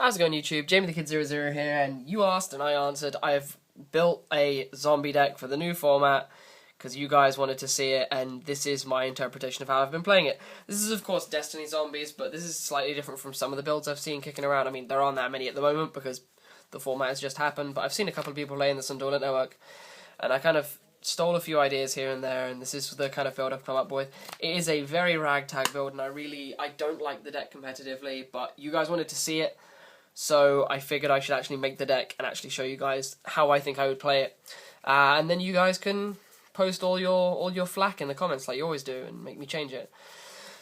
How's it going, YouTube? JamieTheKid00 here, and you asked and I answered. I've built a zombie deck for the new format because you guys wanted to see it, and this is my interpretation of how I've been playing it. This is, of course, Destiny Zombies, but this is slightly different from some of the builds I've seen kicking around. I mean, there aren't that many at the moment because the format has just happened, but I've seen a couple of people playing this on Duelant Network, and I kind of stole a few ideas here and there, and this is the kind of build I've come up with. It is a very ragtag build, and I don't like the deck competitively, but you guys wanted to see it. So I figured I should actually make the deck and actually show you guys how I think I would play it. And then you guys can post all your flack in the comments like you always do and make me change it.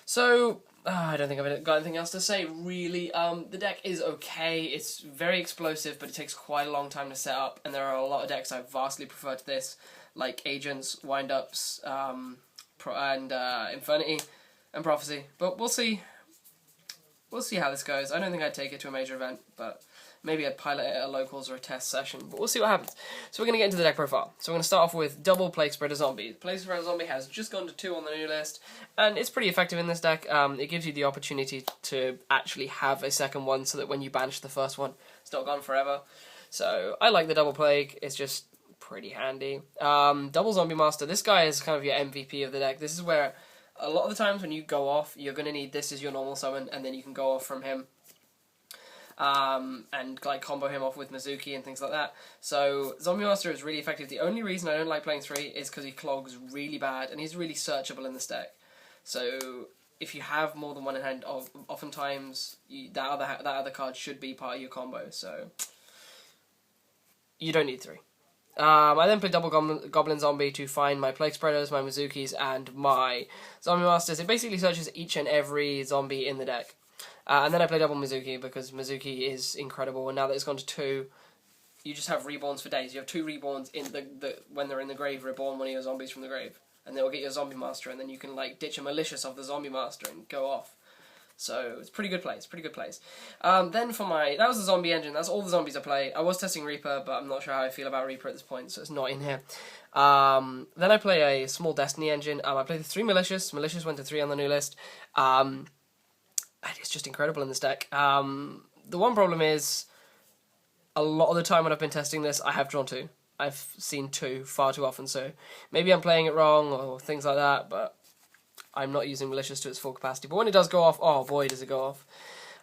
So, I don't think I've got anything else to say, really. The deck is okay. It's very explosive, but it takes quite a long time to set up, and there are a lot of decks I vastly prefer to this, like Agents, Wind-Ups, and Infernity, and Prophecy. But we'll see. We'll see how this goes. I don't think I'd take it to a major event, but maybe I'd pilot it at a locals or a test session. But we'll see what happens. So we're going to get into the deck profile. So we're going to start off with double Plague Spreader Zombie. Plague Spreader Zombie has just gone to 2 on the new list, and it's pretty effective in this deck. It gives you the opportunity to actually have a second one so that when you banish the first one, it's not gone forever. So I like the double Plague. It's just pretty handy. Double Zombie Master. This guy is kind of your MVP of the deck. This is where a lot of the times when you go off, you're going to need this as your normal summon, and then you can go off from him and like combo him off with Mizuki and things like that. So Zombie Master is really effective. The only reason I don't like playing 3 is because he clogs really bad, and he's really searchable in this deck. So if you have more than one in hand, oftentimes that other card should be part of your combo. So you don't need 3. I then play double Goblin Zombie to find my Plague Spreaders, my Mizukis, and my Zombie Masters. It basically searches each and every zombie in the deck. And then I play double Mizuki because Mizuki is incredible, and now that it's gone to 2, you just have reborns for days. You have 2 reborns in when they're in the grave, reborn one of your zombies from the grave. And they'll get your Zombie Master, and then you can like ditch a Malicious off the Zombie Master and go off. So it's pretty good plays, Then for that was the zombie engine, that's all the zombies I play. I was testing Reaper, but I'm not sure how I feel about Reaper at this point, so it's not in here. Then I play a small Destiny engine. I play the 3 Malicious. Malicious went to 3 on the new list. And it's just incredible in this deck. The one problem is, a lot of the time when I've been testing this, I have drawn 2. I've seen 2 far too often, so maybe I'm playing it wrong or things like that, but I'm not using Malicious to its full capacity. But when it does go off, oh boy does it go off.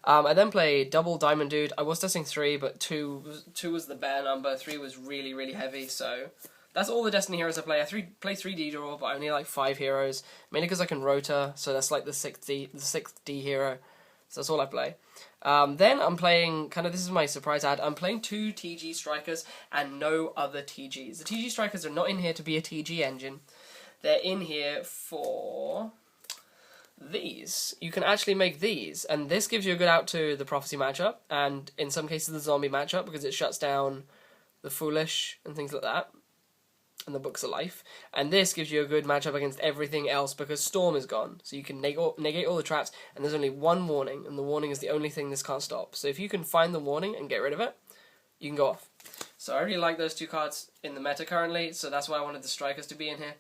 I then play double Diamond Dude. I was testing 3, but 2 was the bare number. 3 was really, really heavy, so that's all the Destiny heroes I play. I play 3D draw, but I only like 5 heroes, mainly because I can Rota, so that's like the 6th D hero. So that's all I play. Then I'm playing, this is my surprise ad, I'm playing 2 TG Strikers and no other TGs. The TG Strikers are not in here to be a TG engine. They're in here for these. You can actually make these, and this gives you a good out to the Prophecy matchup, and in some cases the Zombie matchup, because it shuts down the Foolish and things like that, and the Books of Life. And this gives you a good matchup against everything else, because Storm is gone, so you can negate all the traps, and there's only one warning, and the warning is the only thing this can't stop. So if you can find the warning and get rid of it, you can go off. So I really like those 2 cards in the meta currently, so that's why I wanted the Strikers to be in here.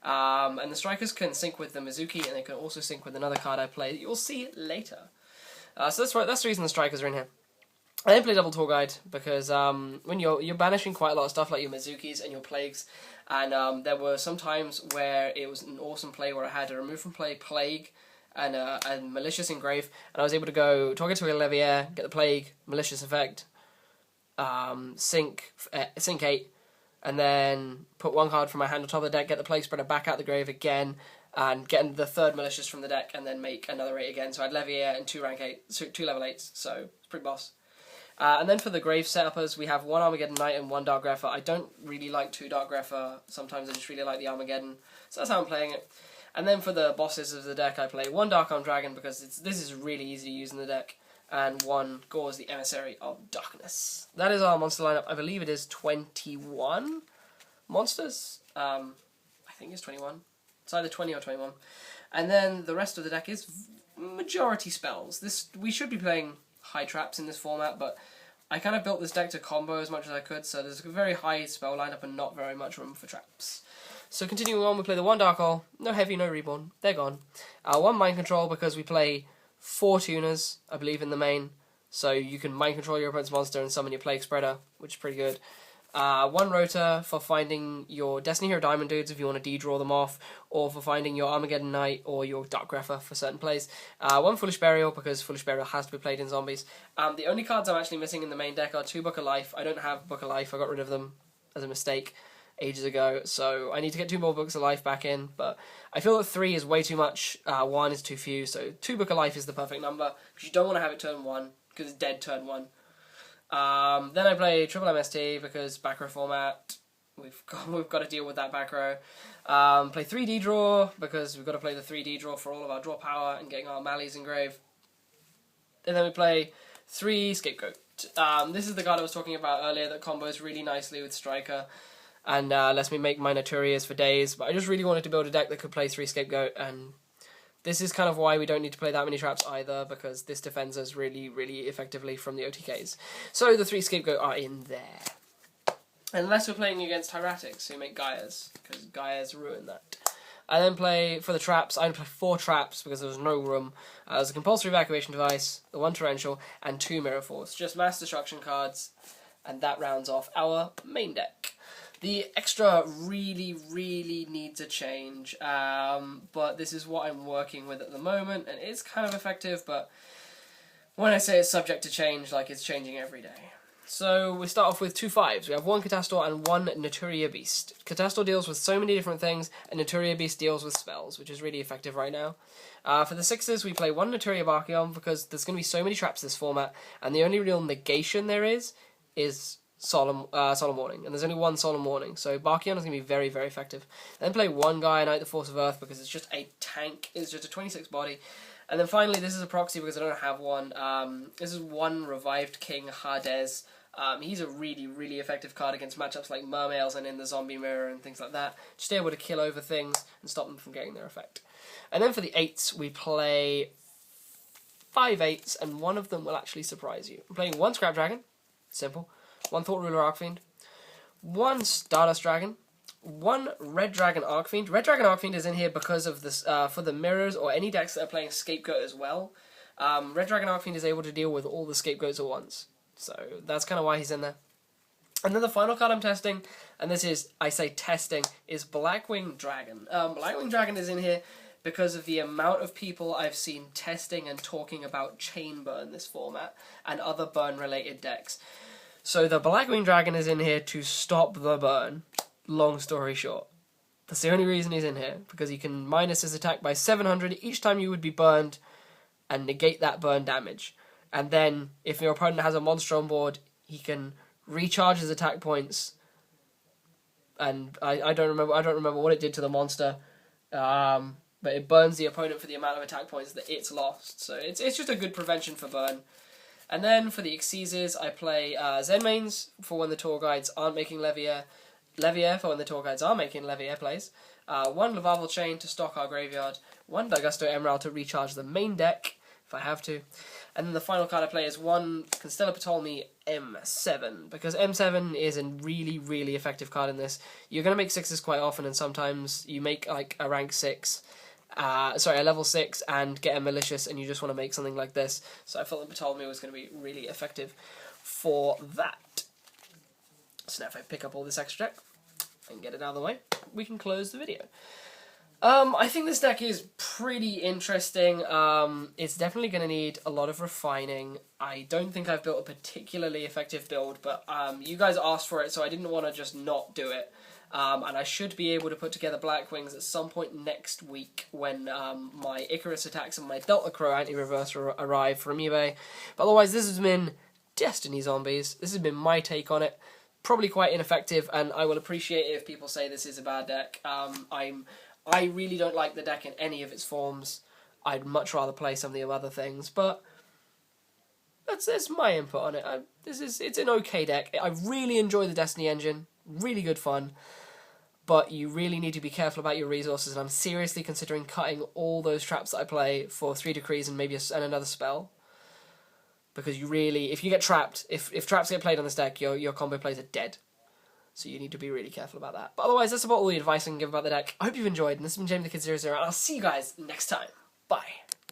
And the Strikers can sync with the Mizuki, and they can also sync with another card I play that you'll see later. So that's the reason the Strikers are in here. I then play double Tour Guide because when you're banishing quite a lot of stuff like your Mizukis and your Plagues, and there were some times where it was an awesome play where I had to remove from play Plague and Malicious Engrave, and I was able to go target to a Leviair, get the Plague, Malicious Effect, sync 8, and then put 1 card from my hand on top of the deck, get the Plague Spreader back out the grave again, and get the 3rd Malicious from the deck, and then make another 8 again. So I had Leviair and 2 level 8s, so it's pretty boss. And then for the grave setuppers, we have 1 Armageddon Knight and 1 Dark Grepher. I don't really like 2 Dark Grepher, sometimes I just really like the Armageddon, so that's how I'm playing it. And then for the bosses of the deck, I play 1 Dark Armed Dragon, because this is really easy to use in the deck, and 1 Gauze, the Emissary of Darkness. That is our monster lineup. I believe it is 21 monsters. I think it's 21. It's either 20 or 21. And then the rest of the deck is majority spells. We should be playing high traps in this format, but I kind of built this deck to combo as much as I could, so there's a very high spell lineup and not very much room for traps. So continuing on, we play the 1 Dark Hole, no Heavy, no Reborn, they're gone. 1 Mind Control, because we play 4 tuners, I believe, in the main, so you can mind control your opponent's monster and summon your Plague Spreader, which is pretty good. 1 rotor for finding your Destiny Hero Diamond dudes if you want to de-draw them off, or for finding your Armageddon Knight or your Dark Grepher for certain plays. 1 Foolish Burial, because Foolish Burial has to be played in zombies. The only cards I'm actually missing in the main deck are 2 Book of Life. I don't have Book of Life, I got rid of them as a mistake ages ago, so I need to get 2 more Books of Life back in, but I feel that 3 is way too much, 1 is too few, so 2 Book of Life is the perfect number, because you don't want to have it turn 1, because it's dead turn 1. Then I play Triple MST because back row format. We've got to deal with that back row. Play 3D draw because we've got to play the 3D draw for all of our draw power and getting our Malleys engraved. And then we play 3 Scapegoat. This is the card I was talking about earlier that combos really nicely with Striker and lets me make my Naturias for days. But I just really wanted to build a deck that could play 3 Scapegoat, and this is kind of why we don't need to play that many traps either, because this defends us really, really effectively from the OTKs. So the 3 Scapegoat are in there. Unless we're playing against Hieratics, who make Gaias, because Gaias ruin that. I then play, for the traps, I only play 4 traps because there was no room. There's a Compulsory Evacuation Device, the 1 Torrential, and 2 Mirror Force. Just mass destruction cards, and that rounds off our main deck. The extra really, really needs a change, but this is what I'm working with at the moment, and it's kind of effective, but when I say it's subject to change, like, it's changing every day. So we start off with 2 5s. We have 1 Catastor and 1 Naturia Beast. Catastor deals with so many different things, and Naturia Beast deals with spells, which is really effective right now. For the 6s, we play 1 Naturia Barkion, because there's going to be so many traps this format, and the only real negation there is Solemn Warning, and there's only 1 Solemn Warning, so Barkion is going to be very, very effective. Then play 1 Gaia Knight, the Force of Earth, because it's just a tank, it's just a 26 body. And then finally, this is a proxy because I don't have one. This is 1 Revived King Hades. He's a really, really effective card against matchups like Mermails and in the Zombie Mirror and things like that. Just able to kill over things and stop them from getting their effect. And then for the 8s, we play 5 8s, and one of them will actually surprise you. I'm playing 1 Scrap Dragon, simple. 1 Thought Ruler Arcfiend, 1 Stardust Dragon, 1 Red Dragon Arcfiend. Red Dragon Arcfiend is in here because of this for the mirrors or any decks that are playing Scapegoat as well. Red Dragon Arcfiend is able to deal with all the Scapegoats at once, so that's kind of why he's in there. And then the final card I'm testing, and this is, I say testing, is Blackwing Dragon. Blackwing Dragon is in here because of the amount of people I've seen testing and talking about Chain Burn this format and other burn-related decks. So the Blackwing Dragon is in here to stop the burn, long story short. That's the only reason he's in here, because he can minus his attack by 700 each time you would be burned, and negate that burn damage. And then, if your opponent has a monster on board, he can recharge his attack points, and I don't remember what it did to the monster, but it burns the opponent for the amount of attack points that it's lost. So it's just a good prevention for burn. And then for the Xyzes, I play Zenmains for when the tour guides aren't making Levier for when the tour guides are making Levier plays, 1 Lavarval Chain to stock our graveyard, 1 Dagusto Emerald to recharge the main deck, if I have to, and then the final card I play is 1 Constellar Ptolemy M7, because M7 is a really, really effective card in this. You're going to make 6s quite often, and sometimes you make like a rank 6, a level 6 and get a malicious, and you just want to make something like this. So I felt that Ptolemy was going to be really effective for that. So now if I pick up all this extra deck and get it out of the way, we can close the video. I think this deck is pretty interesting. It's definitely going to need a lot of refining. I don't think I've built a particularly effective build, but you guys asked for it, so I didn't want to just not do it. And I should be able to put together Blackwings at some point next week when my Icarus attacks and my Delta Crow anti-reverse arrive from eBay. But otherwise, this has been Destiny Zombies. This has been my take on it. Probably quite ineffective, and I will appreciate it if people say this is a bad deck. I really don't like the deck in any of its forms. I'd much rather play some of the other things, but that's my input on it. It's an okay deck. I really enjoy the Destiny engine. Really good fun. But you really need to be careful about your resources, and I'm seriously considering cutting all those traps that I play for 3 decrees and maybe another spell. Because you really, if you get trapped, if traps get played on this deck, your combo plays are dead. So you need to be really careful about that. But otherwise, that's about all the advice I can give about the deck. I hope you've enjoyed, and this has been Jamie the Kid 00, and I'll see you guys next time. Bye.